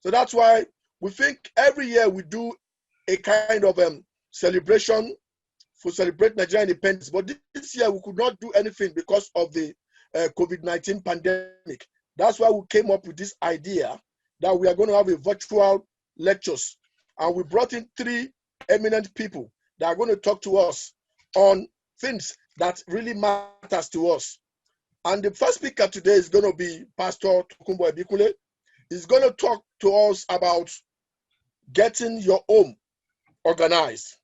So that's why we think every year we do a kind of celebration for celebrate Nigerian independence. But this year we could not do anything because of the COVID-19 pandemic. That's why we came up with this idea that we are going to have a virtual lectures. And we brought in 3 eminent people that are going to talk to us on things that really matters to us. And the first speaker today is going to be Pastor Tokunbo Ebikule. He's going to talk to us about getting your home organized.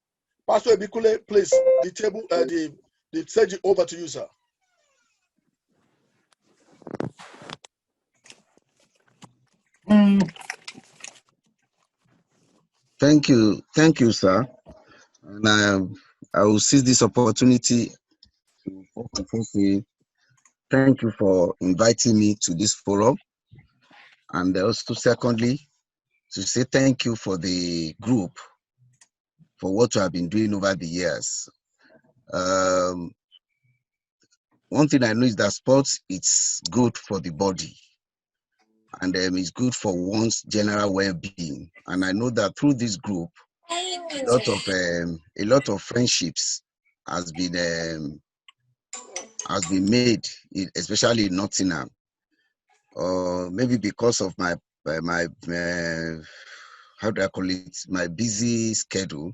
Pastor Ebikule, please, the stage over to you, sir. Thank you, sir. And I will seize this opportunity to say thank you for inviting me to this forum, and also secondly to say thank you for the group for what you have been doing over the years. One thing I know is that sports, it's good for the body, and it's good for one's general well-being. And I know that through this group, a lot of friendships has been made, especially in Nottingham. Maybe because of my how do I call it, my busy schedule,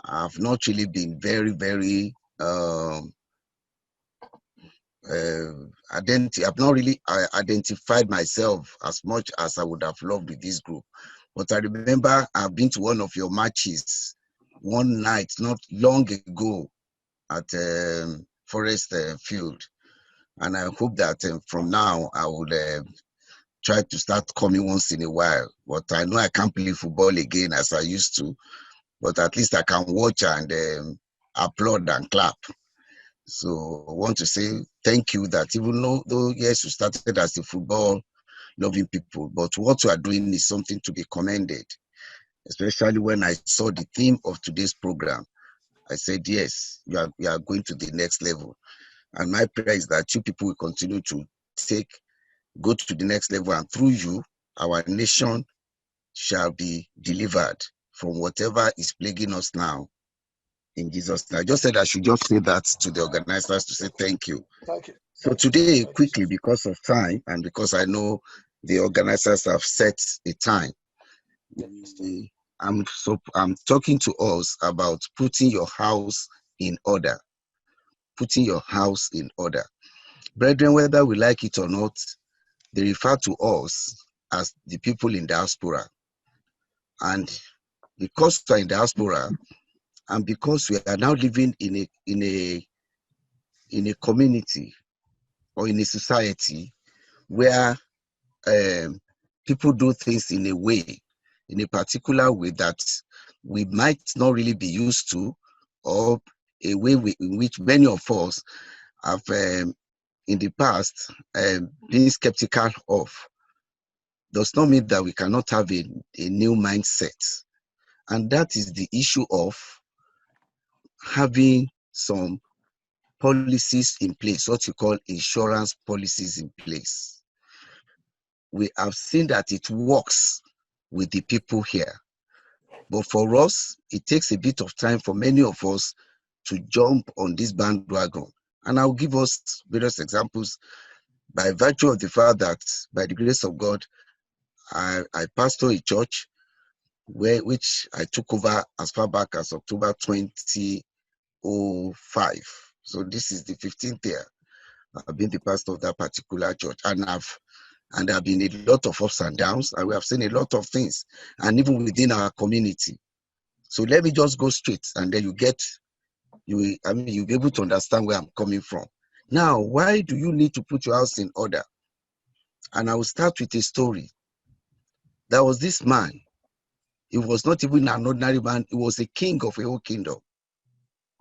I've not really been very I've not really identified myself as much as I would have loved with this group. But I remember I've been to one of your matches one night not long ago at Forest Field, and I hope that from now I would try to start coming once in a while. But I know I can't play football again as I used to, but at least I can watch and applaud and clap. So I want to say thank you that even though yes, you started as a football loving people, but what you are doing is something to be commended, especially when I saw the theme of today's program. I said, yes, you are going to the next level. And my prayer is that you people will continue to go to the next level, and through you, our nation shall be delivered from whatever is plaguing us now. In Jesus' name. I just said I should just say that to the organizers to say thank you. Thank you. So today, quickly, because of time and because I know the organizers have set a time, I'm talking to us about putting your house in order. Putting your house in order. Brethren, whether we like it or not, they refer to us as the people in diaspora. And because we are in diaspora, and because we are now living in a community or in a society where people do things in a particular way that we might not really be used to, or a way in which many of us have in the past been skeptical of, does not mean that we cannot have a new mindset. And that is the issue of having some policies in place, what you call insurance policies in place. We have seen that it works with the people here. But for us, it takes a bit of time for many of us to jump on this bandwagon. And I'll give us various examples by virtue of the fact that by the grace of God, I pastor a church which I took over as far back as October 2005. So this is the 15th year I've been the pastor of that particular church, and there have been a lot of ups and downs, and we have seen a lot of things, and even within our community. So let me just go straight, and then you'll be able to understand where I'm coming from. Now, why do you need to put your house in order? And I will start with a story. There was this man. He was not even an ordinary man. He was a king of a whole kingdom.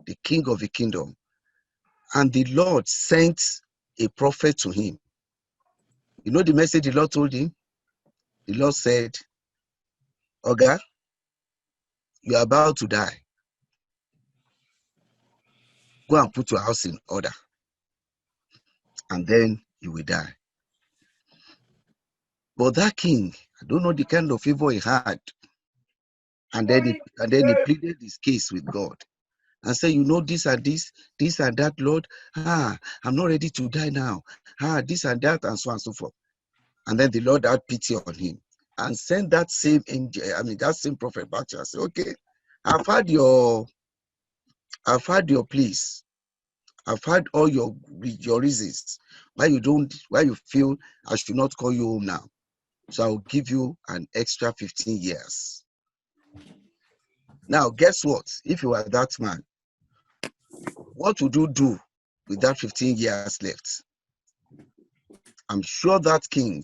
The king of a kingdom. And the Lord sent a prophet to him. You know the message the Lord told him? The Lord said, Oga, you are about to die. Go and put your house in order, and then you will die. But that king I don't know the kind of favor he had. And then he pleaded his case with God and said, you know, this and that, Lord. I'm not ready to die now. This and that, and so on and so forth. And then the Lord had pity on him and sent that same angel, that same prophet back to us. Say, okay, I've had your pleas. I've heard all your reasons why you feel I should not call you home now. So I'll give you an extra 15 years. Now, guess what? If you are that man, what would you do with that 15 years left? I'm sure that king,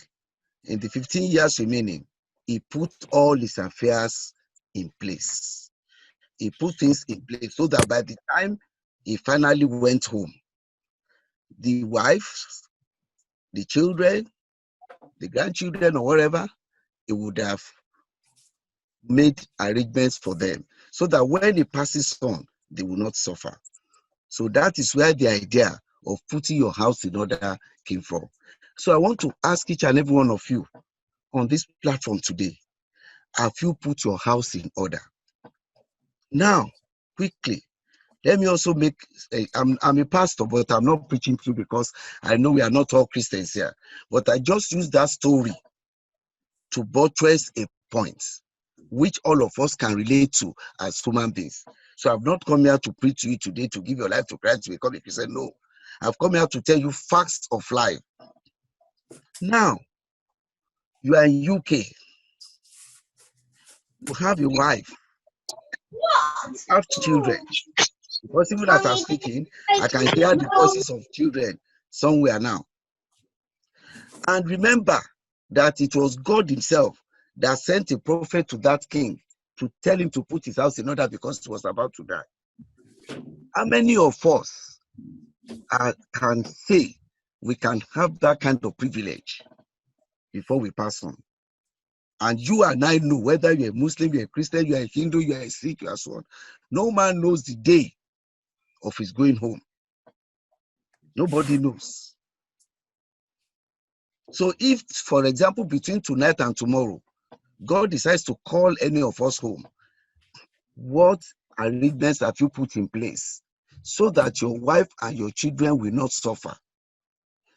in the 15 years remaining, he put all his affairs in place. He put things in place so that by the time he finally went home, the wife, the children, the grandchildren, or whatever, he would have made arrangements for them so that when he passes on, they will not suffer. So that is where the idea of putting your house in order came from. So I want to ask each and every one of you on this platform today, have you put your house in order? Now, quickly, let me also make, I'm a pastor, but I'm not preaching to you because I know we are not all Christians here. But I just use that story to buttress a point which all of us can relate to as human beings. So I've not come here to preach to you today to give your life to Christ to become a Christian. No, I've come here to tell you facts of life. Now, you are in UK. You have a wife. You have children. Because even as I'm speaking, I can hear the voices of children somewhere now. And remember that it was God himself that sent a prophet to that king to tell him to put his house in order because he was about to die. How many of us can say we can have that kind of privilege before we pass on? And you and I know whether you're a Muslim, you're a Christian, you're a Hindu, you're a Sikh, you're so on. No man knows the day of his going home. Nobody knows. So if, for example, between tonight and tomorrow, God decides to call any of us home, what arrangements have you put in place so that your wife and your children will not suffer?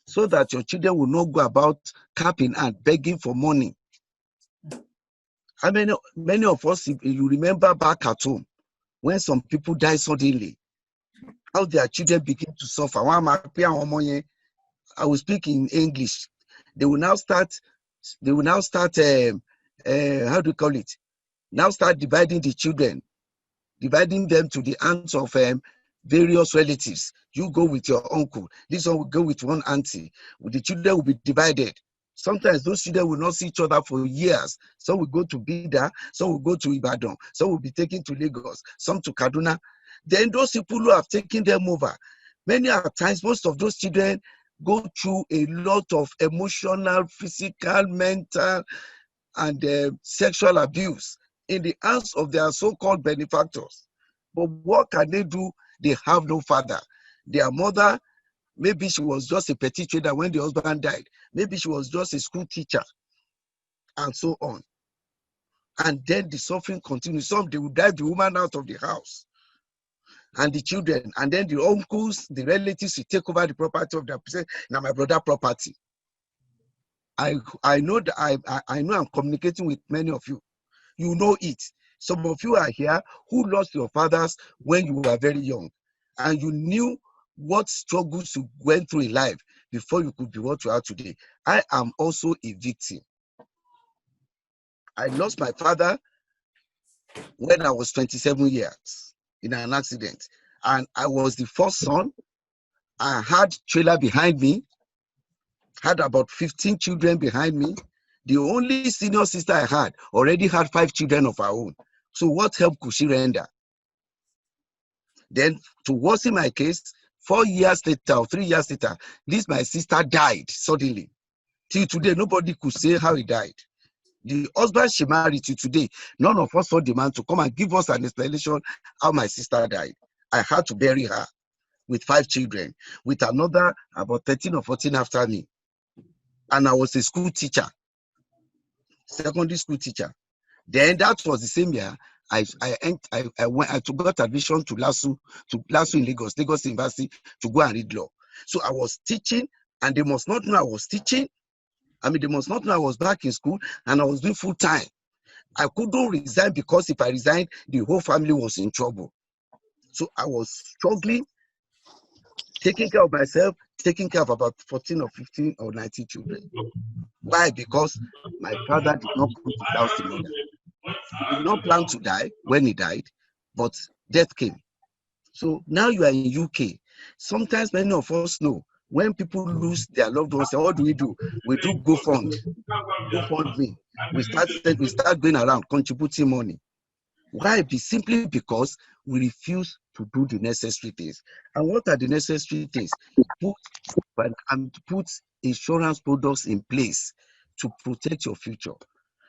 So that your children will not go about cap in hand, begging for money. How many of us, you remember back at home, when some people die suddenly, how their children begin to suffer? I will speak in English. They will now start, how do you call it? Now start dividing the children, dividing them to the aunts of various relatives. You go with your uncle, this one will go with one auntie. The children will be divided. Sometimes those children will not see each other for years. Some will go to Bida, some will go to Ibadan, some will be taken to Lagos, some to Kaduna. Then those people who have taken them over, many times, most of those children go through a lot of emotional, physical, mental, and sexual abuse in the hands of their so-called benefactors. But what can they do? They have no father. Their mother, maybe she was just a petty trader when the husband died. Maybe she was just a school teacher, and so on. And then the suffering continues. Some, they will drive the woman out of the house and the children, and then the uncles, the relatives will take over the property of their person. Now my brother property. I know that I know I'm communicating with many of you. You know it. Some of you are here who lost your fathers when you were very young, and you knew what struggles you went through in life before you could be what you are today. I am also a victim. I lost my father when I was 27 years in an accident, and I was the first son. I had trailer behind me, had about 15 children behind me. The only senior sister I had already had 5 children of her own. So what help could she render? Then, to worsen my case, 4 years later or 3 years later, my sister died suddenly. Till today, nobody could say how he died. The husband she married to today, none of us saw the man to come and give us an explanation how my sister died. I had to bury her with 5 children, with another about 13 or 14 after me. And I was a school teacher. secondary school teacher. Then that was the same year I got admission to LASU in Lagos University, to go and read law. So I was teaching, and they must not know I was teaching. I mean, they must not know I was back in school, and I was doing full time. I couldn't resign, because if I resigned, the whole family was in trouble. So I was struggling, taking care of myself, taking care of about 14 or 15 or 19 children. Why? Because my father did not come to douse the mother. He did not plan to die when he died, but death came. So now you are in UK. Sometimes many of us know when people lose their loved ones, what do? We do GoFundMe. We start going around contributing money. Why? Simply because we refuse to do the necessary things. And what are the necessary things? Put insurance products in place to protect your future.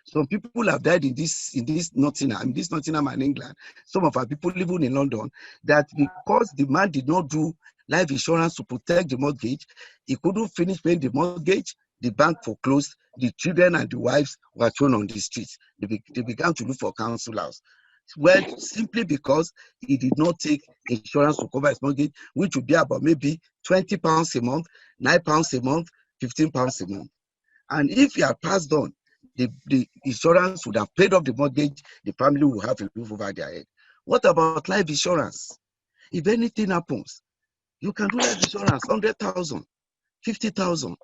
Some people have died in this Nottingham and England. Some of our people living in London, that because the man did not do life insurance to protect the mortgage, he couldn't finish paying the mortgage, the bank foreclosed, the children and the wives were thrown on the streets. They began to look for council house. Well, simply because he did not take insurance to cover his mortgage, which would be about maybe £20 a month, £9 a month, £15 a month. And if he had passed on, the insurance would have paid off the mortgage, the family will have a roof over their head. What about life insurance? If anything happens, you can do life insurance, 100,000, 50,000,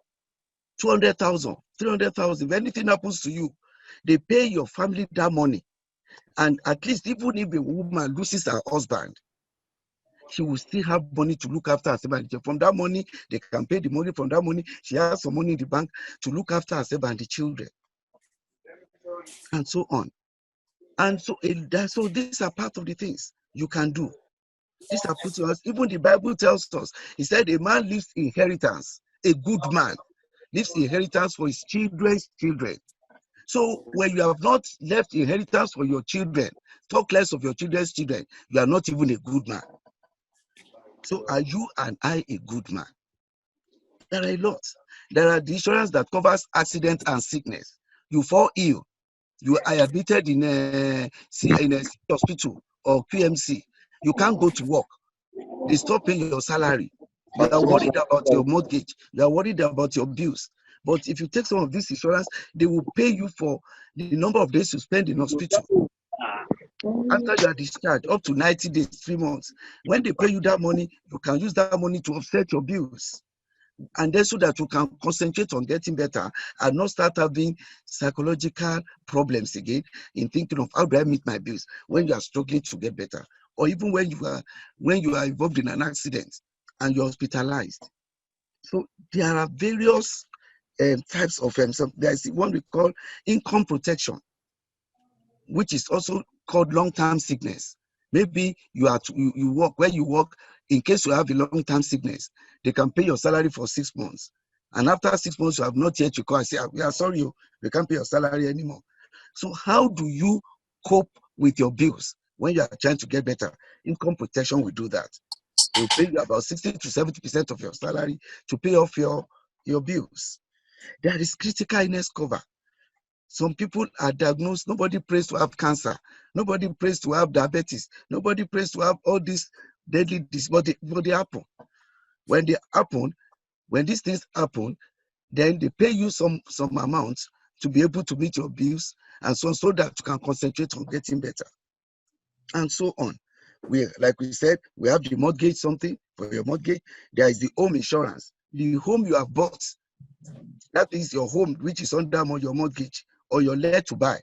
200,000, 300,000. If anything happens to you, they pay your family that money. And at least even if a woman loses her husband, she will still have money to look after herself. And from that money, they can pay the money. From that money, she has some money in the bank to look after herself and the children, and so on. And so these are part of the things you can do. These are put to us. Even the Bible tells us, he said, a man leaves inheritance. A good man leaves inheritance for his children's children. So when you have not left inheritance for your children, talk less of your children's children, you are not even a good man. So are you and I a good man? There are a lot. There are the insurance that covers accident and sickness. You fall ill, you are admitted in a hospital or QMC. You can't go to work. They stop paying your salary. You are worried about your mortgage. You are worried about your bills. But if you take some of this insurance, they will pay you for the number of days you spend in hospital. After you are discharged, up to 90 days, 3 months. When they pay you that money, you can use that money to offset your bills. And then so that you can concentrate on getting better and not start having psychological problems again in thinking of how do I meet my bills when you are struggling to get better, or even when you are involved in an accident and you're hospitalized. So there are various types of there's one we call income protection, which is also called long-term sickness. Maybe you work where you work. In case you have a long-term sickness, they can pay your salary for 6 months. And after 6 months, you have not yet recovered and say, we are sorry, we can't pay your salary anymore. So how do you cope with your bills when you are trying to get better? Income protection will do that. It will pay you about 60 to 70% of your salary to pay off your bills. There is critical illness cover. Some people are diagnosed, nobody prays to have cancer, nobody prays to have diabetes, nobody prays to have all these deadly diseases, but they happen. When these things happen, then they pay you some amount to be able to meet your bills, and so that you can concentrate on getting better, and so on. Like we said, we have the mortgage, something for your mortgage. There is the home insurance. The home you have bought, that is your home, which is under your mortgage, or you're led to buy.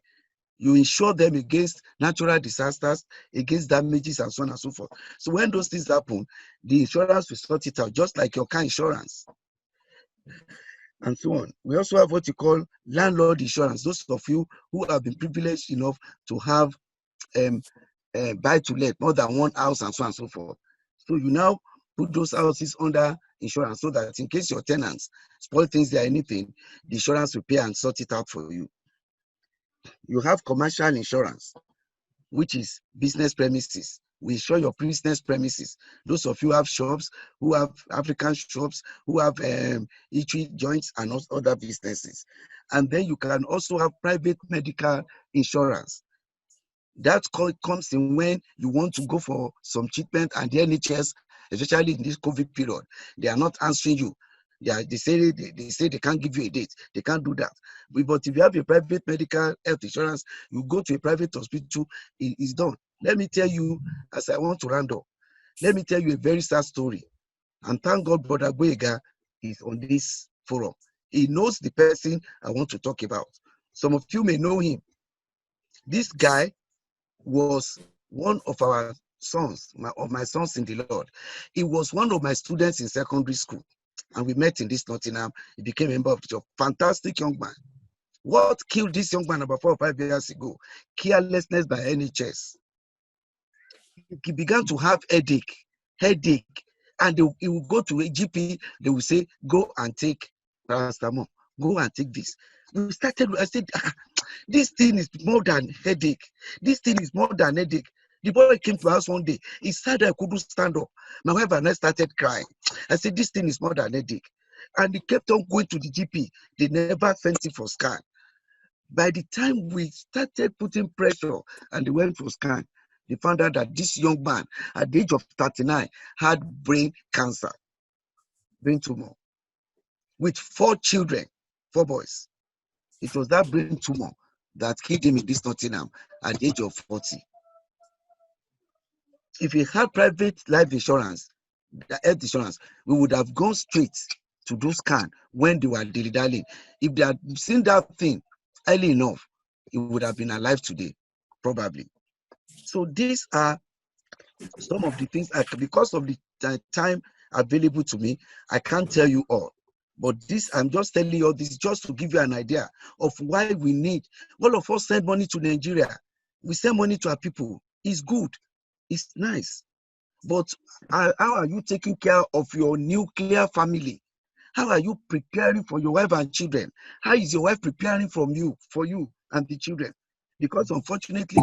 You insure them against natural disasters, against damages, and so on and so forth. So when those things happen, the insurance will sort it out, just like your car insurance, and so on. We also have what you call landlord insurance. Those of you who have been privileged enough to have buy to let, more than one house, and so on and so forth. So you now put those houses under insurance so that in case your tenants spoil things there, anything, the insurance will pay and sort it out for you. You have commercial insurance, which is business premises. We insure your business premises. Those of you who have shops, who have African shops, who have eatery joints and other businesses. And then you can also have private medical insurance. That comes in when you want to go for some treatment, and the NHS, especially in this COVID period, they are not answering you. They say they can't give you a date. They can't do that. But if you have a private medical health insurance, you go to a private hospital, it's done. Let me tell you, as I want to round up, let me tell you a very sad story. And thank God Brother Boyega is on this forum. He knows the person I want to talk about. Some of you may know him. This guy was one of our sons, my sons in the Lord. He was one of my students in secondary school, and we met in this Nottingham. He became a member of the church. Fantastic young man. What killed this young man about 4 or 5 years ago? Carelessness by NHS. He began to have headache, and he will go to a GP. They will say, "Go and take paracetamol. Go and take this." I said, this thing is more than headache. This thing is more than headache. The boy came to us one day. He said I couldn't stand up. My wife and I started crying. I said, this thing is more than headache. And he kept on going to the GP. They never sent him for scan. By the time we started putting pressure and they went for scan, they found out that this young man at the age of 39 had brain cancer, brain tumor, with 4 children, 4 boys. It was that brain tumor that killed him in this Nottingham at the age of 40. If he had private life insurance, health insurance, we would have gone straight to do scan when they were dilly-dallying. If they had seen that thing early enough, he would have been alive today, probably. So these are some of the things, because of the time available to me, I can't tell you all. But this, I'm just telling you all this just to give you an idea of why we need. All of us send money to Nigeria. We send money to our people. It's good. It's nice. But how are you taking care of your nuclear family? How are you preparing for your wife and children? How is your wife preparing for you and the children? Because unfortunately,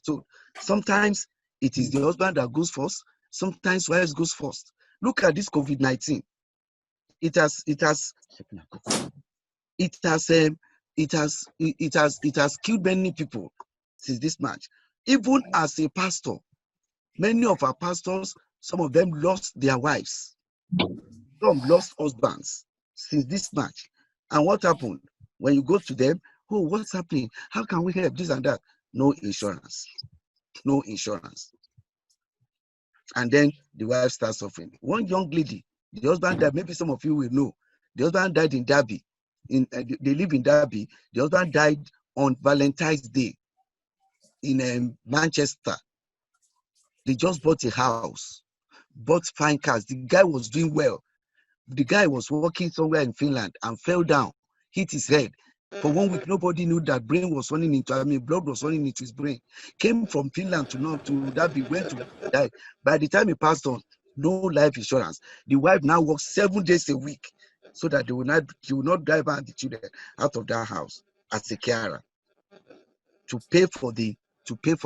so sometimes it is the husband that goes first. Sometimes wives goes first. Look at this COVID-19. It has killed many people since this March. Even as a pastor, many of our pastors, some of them lost their wives. Some lost husbands since this March. And what happened? When you go to them, oh, what's happening? How can we help this and that? No insurance. No insurance. And then the wife starts suffering. One young lady, the husband died. Maybe some of you will know. The husband died in Derby. They live in Derby. The husband died on Valentine's Day in Manchester. They just bought a house, bought fine cars. The guy was doing well. The guy was working somewhere in Finland and fell down, hit his head. For 1 week, nobody knew that blood was running into his brain. Came from Finland to Derby, went to die. By the time he passed on, no life insurance. The wife now works 7 days a week so that she will not drive out the children out of that house as a carer to pay for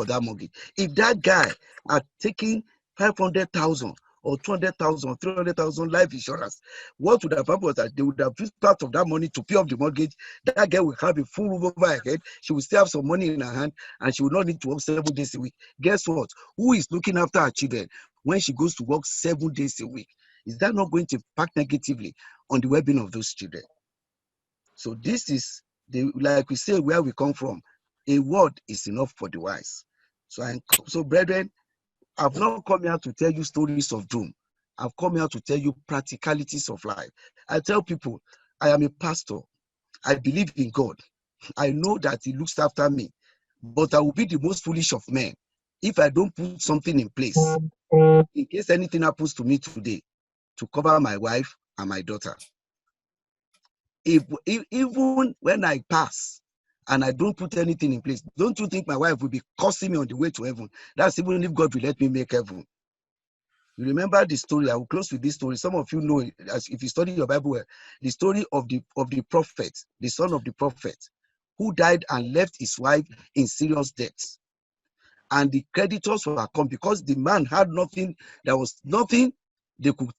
that mortgage. If that guy had taken 500,000 or 200,000 or 300,000 life insurance, what would have happened was that they would have used part of that money to pay off the mortgage. That girl will have a full roof over her head. She will still have some money in her hand, and she will not need to work 7 days a week. Guess what? Who is looking after her children when she goes to work 7 days a week? Is that not going to impact negatively on the well-being of those children? So this is, like we say, where we come from. A word is enough for the wise. So brethren, I've not come here to tell you stories of doom. I've come here to tell you practicalities of life. I tell people, I am a pastor. I believe in God. I know that He looks after me. But I will be the most foolish of men if I don't put something in place in case anything happens to me today to cover my wife and my daughter. Even when I pass and I don't put anything in place, don't you think my wife will be cursing me on the way to heaven? That's even if God will let me make heaven. You remember the story? I will close with this story. Some of you know, if you study your Bible, the story of the prophet, the son of the prophet, who died and left his wife in serious debt. and the creditors were come because the man had nothing. There was nothing they could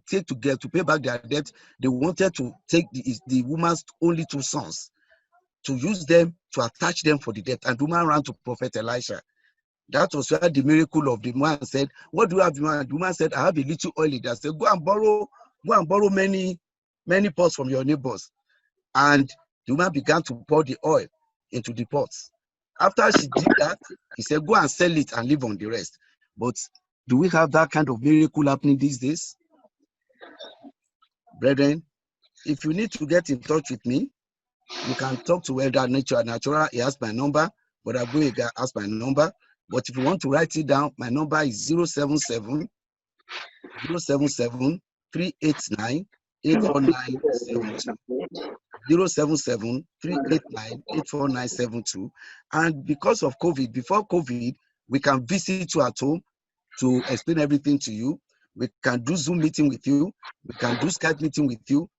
take to pay back their debt. They wanted to take the woman's only 2 sons to use them to attach them for the debt. And the woman ran to Prophet Elisha. That was where the miracle of the man said, "What do you have?" The woman said, "I have a little oil." They said, go and borrow many pots from your neighbors. And the woman began to pour the oil into the pots. After she did that, he said, "Go and sell it and live on the rest." But do we have that kind of miracle happening these days? Brethren, if you need to get in touch with me, you can talk to Elder Natural. He has my number, but Abuega has my number. But if you want to write it down, my number is 077 389 84972. 077 389 84972. And because of COVID, before COVID, we can visit you at home to explain everything to you. We can do Zoom meeting with you. We can do Skype meeting with you,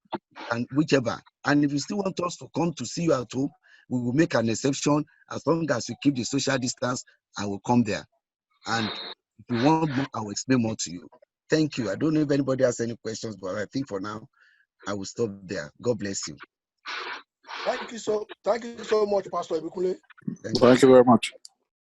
and whichever. And if you still want us to come to see you at home, we will make an exception. As long as you keep the social distance, I will come there. And if you want more, I will explain more to you. Thank you. I don't know if anybody has any questions, but I think for now, I will stop there. God bless you. Thank you so much, Pastor Ebukule. Thank you very much.